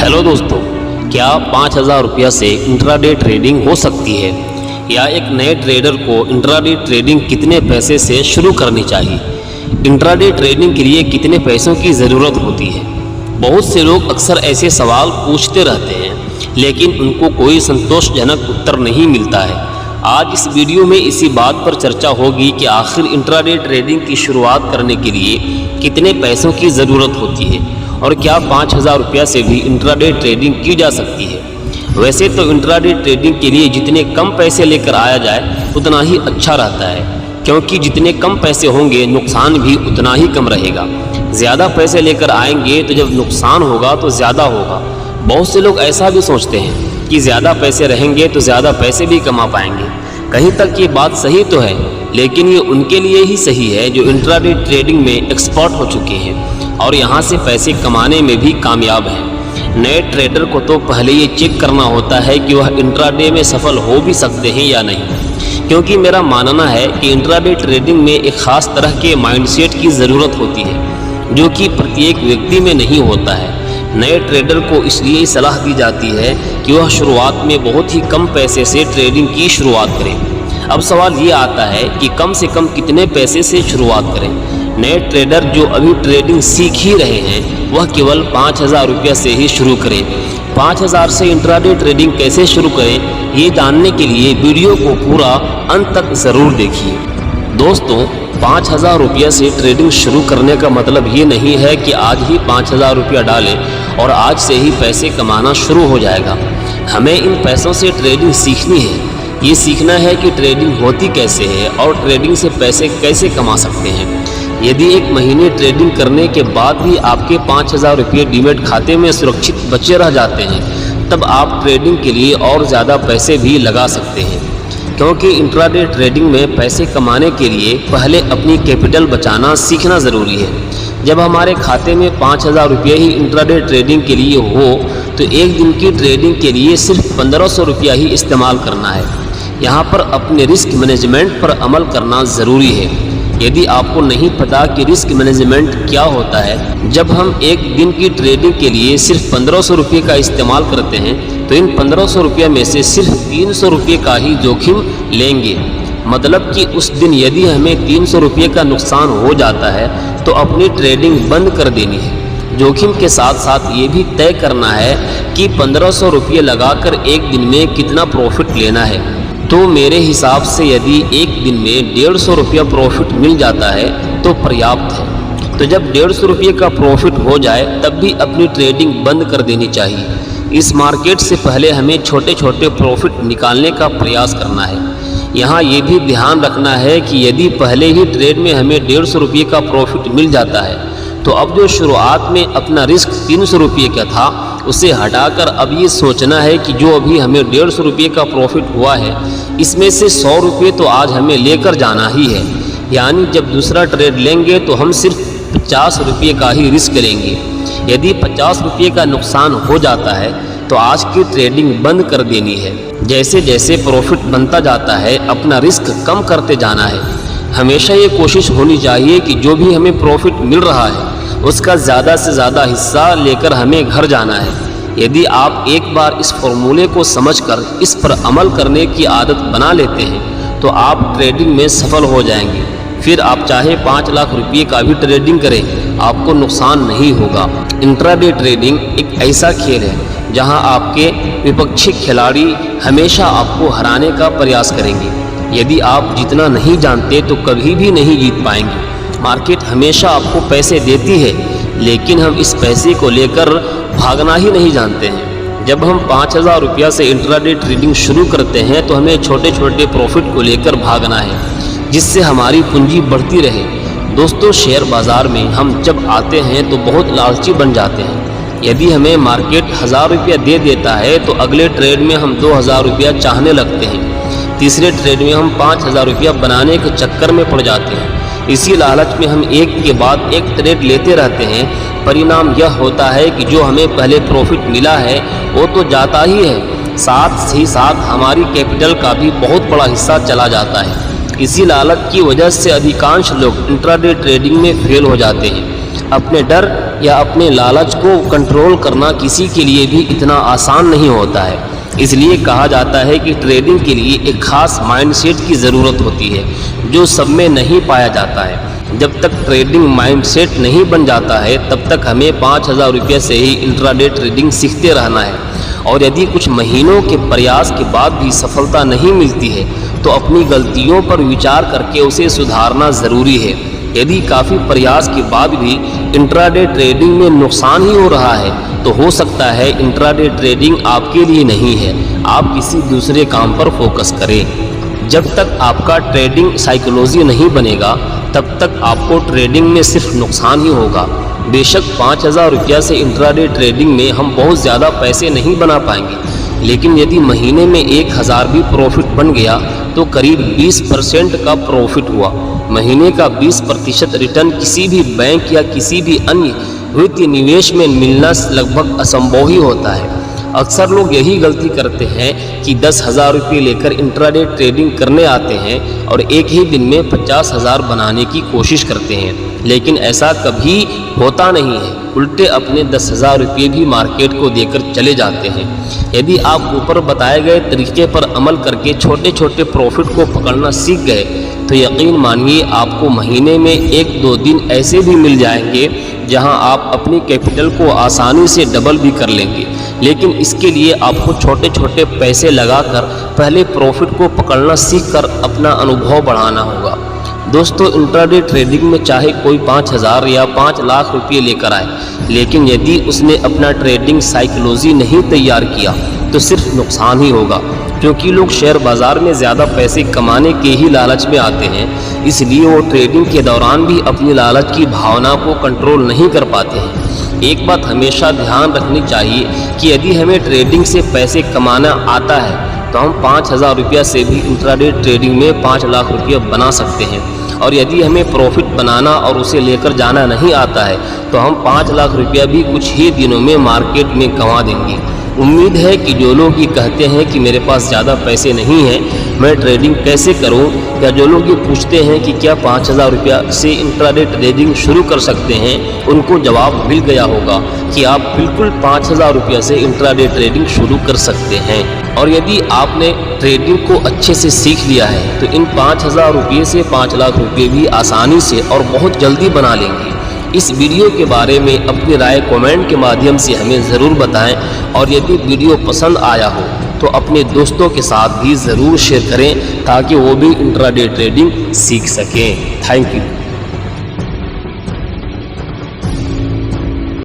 Hello दोस्तों, क्या 5,000 रुपया से इंट्राडे ट्रेडिंग हो सकती है? या एक नए ट्रेडर को इंट्राडे ट्रेडिंग कितने पैसे से शुरू करनी चाहिए? इंट्राडे ट्रेडिंग के लिए कितने पैसों की ज़रूरत होती है? बहुत से लोग अक्सर ऐसे सवाल पूछते रहते हैं, लेकिन उनको कोई संतोषजनक उत्तर नहीं मिलता है। आज इस वीडियो में इसी बात पर चर्चा होगी कि आखिर इंट्राडे ट्रेडिंग की शुरुआत करने के लिए कितने पैसों की ज़रूरत होती है और क्या 5,000 रुपया से भी इंट्राडे ट्रेडिंग की जा सकती है। वैसे तो इंट्राडे ट्रेडिंग के लिए जितने कम पैसे लेकर आया जाए उतना ही अच्छा रहता है, क्योंकि जितने कम पैसे होंगे नुकसान भी उतना ही कम रहेगा। ज़्यादा पैसे लेकर आएंगे तो जब नुकसान होगा तो ज़्यादा होगा। बहुत से लोग ऐसा भी सोचते हैं कि ज़्यादा पैसे रहेंगे तो ज़्यादा पैसे भी कमा पाएंगे। कहीं तक ये बात सही तो है, लेकिन ये उनके लिए ही सही है जो इंट्राडे ट्रेडिंग में एक्सपर्ट हो चुके हैं और यहाँ से पैसे कमाने में भी कामयाब हैं। नए ट्रेडर को तो पहले ये चेक करना होता है कि वह इंट्राडे में सफल हो भी सकते हैं या नहीं, क्योंकि मेरा मानना है कि इंट्राडे ट्रेडिंग में एक ख़ास तरह के माइंडसेट की ज़रूरत होती है जो कि प्रत्येक व्यक्ति में नहीं होता है। नए ट्रेडर को इसलिए सलाह दी जाती है कि वह शुरुआत में बहुत ही कम पैसे से ट्रेडिंग की शुरुआत करें। अब सवाल ये आता है कि कम से कम कितने पैसे से शुरुआत करें। नए ट्रेडर जो अभी ट्रेडिंग सीख ही रहे हैं वह केवल 5,000 रुपया से ही शुरू करें। 5,000 से इंट्राडे ट्रेडिंग कैसे शुरू करें, ये जानने के लिए वीडियो को पूरा अंत तक ज़रूर देखिए। दोस्तों, 5,000 रुपया से ट्रेडिंग शुरू करने का मतलब ये नहीं है कि आज ही 5,000 रुपया डालें और आज से ही पैसे कमाना शुरू हो जाएगा। हमें इन पैसों से ट्रेडिंग सीखनी है। ये सीखना है कि ट्रेडिंग होती कैसे है और ट्रेडिंग से पैसे कैसे कमा सकते हैं। यदि एक महीने ट्रेडिंग करने के बाद भी आपके 5,000 रुपये डीमैट खाते में सुरक्षित बचे रह जाते हैं, तब आप ट्रेडिंग के लिए और ज़्यादा पैसे भी लगा सकते हैं, क्योंकि इंट्राडे ट्रेडिंग में पैसे कमाने के लिए पहले अपनी कैपिटल बचाना सीखना ज़रूरी है। जब हमारे खाते में 5,000 रुपये ही इंट्राडे ट्रेडिंग के लिए हो तो एक दिन की ट्रेडिंग के लिए सिर्फ 1,500 रुपया ही इस्तेमाल करना है। यहाँ पर अपने रिस्क मैनेजमेंट पर अमल करना ज़रूरी है। यदि आपको नहीं पता कि रिस्क मैनेजमेंट क्या होता है, जब हम एक दिन की ट्रेडिंग के लिए सिर्फ 1,500 रुपये का इस्तेमाल करते हैं तो इन 1,500 रुपये में से सिर्फ 300 रुपये का ही जोखिम लेंगे। मतलब कि उस दिन यदि हमें 300 रुपये का नुकसान हो जाता है तो अपनी ट्रेडिंग बंद कर देनी है। जोखिम के साथ साथ ये भी तय करना है कि 1,500 रुपये लगाकर एक दिन में कितना प्रॉफिट लेना है। तो मेरे हिसाब से यदि एक दिन में 150 रुपया प्रॉफिट मिल जाता है तो पर्याप्त है। तो जब 150 रुपये का प्रॉफिट हो जाए तब भी अपनी ट्रेडिंग बंद कर देनी चाहिए। इस मार्केट से पहले हमें छोटे छोटे प्रॉफिट निकालने का प्रयास करना है। यहाँ ये भी ध्यान रखना है कि यदि पहले ही ट्रेड में हमें 150 रुपये का प्रॉफिट मिल जाता है तो अब जो शुरुआत में अपना रिस्क 300 रुपये का था उसे हटाकर अब ये सोचना है कि जो अभी हमें 150 रुपये का प्रॉफिट हुआ है इसमें से 100 रुपये तो आज हमें लेकर जाना ही है। यानी जब दूसरा ट्रेड लेंगे तो हम सिर्फ 50 रुपये का ही रिस्क लेंगे। यदि 50 रुपये का नुकसान हो जाता है तो आज की ट्रेडिंग बंद कर देनी है। जैसे जैसे प्रॉफिट बनता जाता है अपना रिस्क कम करते जाना है। हमेशा ये कोशिश होनी चाहिए कि जो भी हमें प्रॉफिट मिल रहा है उसका ज़्यादा से ज़्यादा हिस्सा लेकर हमें घर जाना है। यदि आप एक बार इस फॉर्मूले को समझकर इस पर अमल करने की आदत बना लेते हैं तो आप ट्रेडिंग में सफल हो जाएंगे। फिर आप चाहे 5 लाख रुपये का भी ट्रेडिंग करें, आपको नुकसान नहीं होगा। इंट्राडे ट्रेडिंग एक ऐसा खेल है जहां आपके विपक्षी खिलाड़ी हमेशा आपको हराने का प्रयास करेंगे। यदि आप जीतना नहीं जानते तो कभी भी नहीं जीत पाएंगे। मार्केट हमेशा आपको पैसे देती है, लेकिन हम इस पैसे को लेकर भागना ही नहीं जानते हैं। जब हम 5,000 रुपया से इंट्राडे ट्रेडिंग शुरू करते हैं तो हमें छोटे छोटे प्रॉफिट को लेकर भागना है, जिससे हमारी पूंजी बढ़ती रहे। दोस्तों, शेयर बाज़ार में हम जब आते हैं तो बहुत लालची बन जाते हैं। यदि हमें मार्केट 1,000 रुपया दे देता है तो अगले ट्रेड में हम 2,000 रुपया चाहने लगते हैं। तीसरे ट्रेड में हम 5,000 रुपया बनाने के चक्कर में पड़ जाते हैं। इसी लालच में हम एक के बाद एक ट्रेड लेते रहते हैं। परिणाम यह होता है कि जो हमें पहले प्रॉफिट मिला है वो तो जाता ही है, साथ ही साथ हमारी कैपिटल का भी बहुत बड़ा हिस्सा चला जाता है। इसी लालच की वजह से अधिकांश लोग इंट्राडे ट्रेडिंग में फेल हो जाते हैं। अपने डर या अपने लालच को कंट्रोल करना किसी के लिए भी इतना आसान नहीं होता है। इसलिए कहा जाता है कि ट्रेडिंग के लिए एक खास माइंडसेट की ज़रूरत होती है जो सब में नहीं पाया जाता है। जब तक ट्रेडिंग माइंडसेट नहीं बन जाता है तब तक हमें 5,000 रुपये से ही इंट्राडे ट्रेडिंग सीखते रहना है। और यदि कुछ महीनों के प्रयास के बाद भी सफलता नहीं मिलती है तो अपनी गलतियों पर विचार करके उसे सुधारना ज़रूरी है। यदि काफ़ी प्रयास के बाद भी इंट्राडे ट्रेडिंग में नुकसान ही हो रहा है तो हो सकता है इंट्राडे ट्रेडिंग आपके लिए नहीं है, आप किसी दूसरे काम पर फोकस करें। जब तक आपका ट्रेडिंग साइकोलॉजी नहीं बनेगा तब तक आपको ट्रेडिंग में सिर्फ नुकसान ही होगा। बेशक 5,000 रुपया से इंट्राडे ट्रेडिंग में हम बहुत ज़्यादा पैसे नहीं बना पाएंगे, लेकिन यदि महीने में 1,000 भी प्रॉफिट बन गया तो करीब 20% का प्रॉफिट हुआ। महीने का 20% रिटर्न किसी भी बैंक या किसी भी अन्य वित्तीय निवेश में मिलना लगभग असंभव ही होता है। अक्सर लोग यही गलती करते हैं कि 10,000 रुपये लेकर इंट्राडे ट्रेडिंग करने आते हैं और एक ही दिन में 50,000 बनाने की कोशिश करते हैं, लेकिन ऐसा कभी होता नहीं है। उल्टे अपने 10,000 रुपये भी मार्केट को देकर चले जाते हैं। यदि आप ऊपर बताए गए तरीके पर अमल करके छोटे छोटे प्रॉफिट को पकड़ना सीख गए तो यकीन मानिए आपको महीने में 1-2 दिन ऐसे भी मिल जाएंगे जहां आप अपनी कैपिटल को आसानी से डबल भी कर लेंगे। लेकिन इसके लिए आपको छोटे छोटे पैसे लगाकर पहले प्रॉफिट को पकड़ना सीखकर अपना अनुभव बढ़ाना होगा। दोस्तों, इंट्राडे ट्रेडिंग में चाहे कोई 5,000 या 5 लाख रुपये लेकर आए, लेकिन यदि उसने अपना ट्रेडिंग साइकोलॉजी नहीं तैयार किया तो सिर्फ नुकसान ही होगा। क्योंकि लोग शेयर बाज़ार में ज़्यादा पैसे कमाने के ही लालच में आते हैं, इसलिए वो ट्रेडिंग के दौरान भी अपनी लालच की भावना को कंट्रोल नहीं कर पाते हैं। एक बात हमेशा ध्यान रखनी चाहिए कि यदि हमें ट्रेडिंग से पैसे कमाना आता है तो हम 5,000 रुपया से भी इंट्राडे ट्रेडिंग में 5 लाख रुपये बना सकते हैं। और यदि हमें प्रॉफिट बनाना और उसे लेकर जाना नहीं आता है तो हम 5 लाख रुपया भी कुछ ही दिनों में मार्केट में गंवा देंगे। उम्मीद है कि जो लोग ये कहते हैं कि मेरे पास ज़्यादा पैसे नहीं हैं, मैं ट्रेडिंग कैसे करूं, या जो लोग ये पूछते हैं कि क्या 5,000 रुपया से इंट्राडे ट्रेडिंग शुरू कर सकते हैं, उनको जवाब मिल गया होगा कि आप बिल्कुल 5,000 रुपया से इंट्राडे ट्रेडिंग शुरू कर सकते हैं। और यदि आपने ट्रेडिंग को अच्छे से सीख लिया है तो इन 5,000 रुपये से 5 लाख रुपये भी आसानी से और बहुत जल्दी बना लेंगे। इस वीडियो के बारे में अपनी राय कमेंट के माध्यम से हमें ज़रूर बताएं और यदि वीडियो पसंद आया हो तो अपने दोस्तों के साथ भी ज़रूर शेयर करें ताकि वो भी इंट्राडे ट्रेडिंग सीख सकें। Thank you.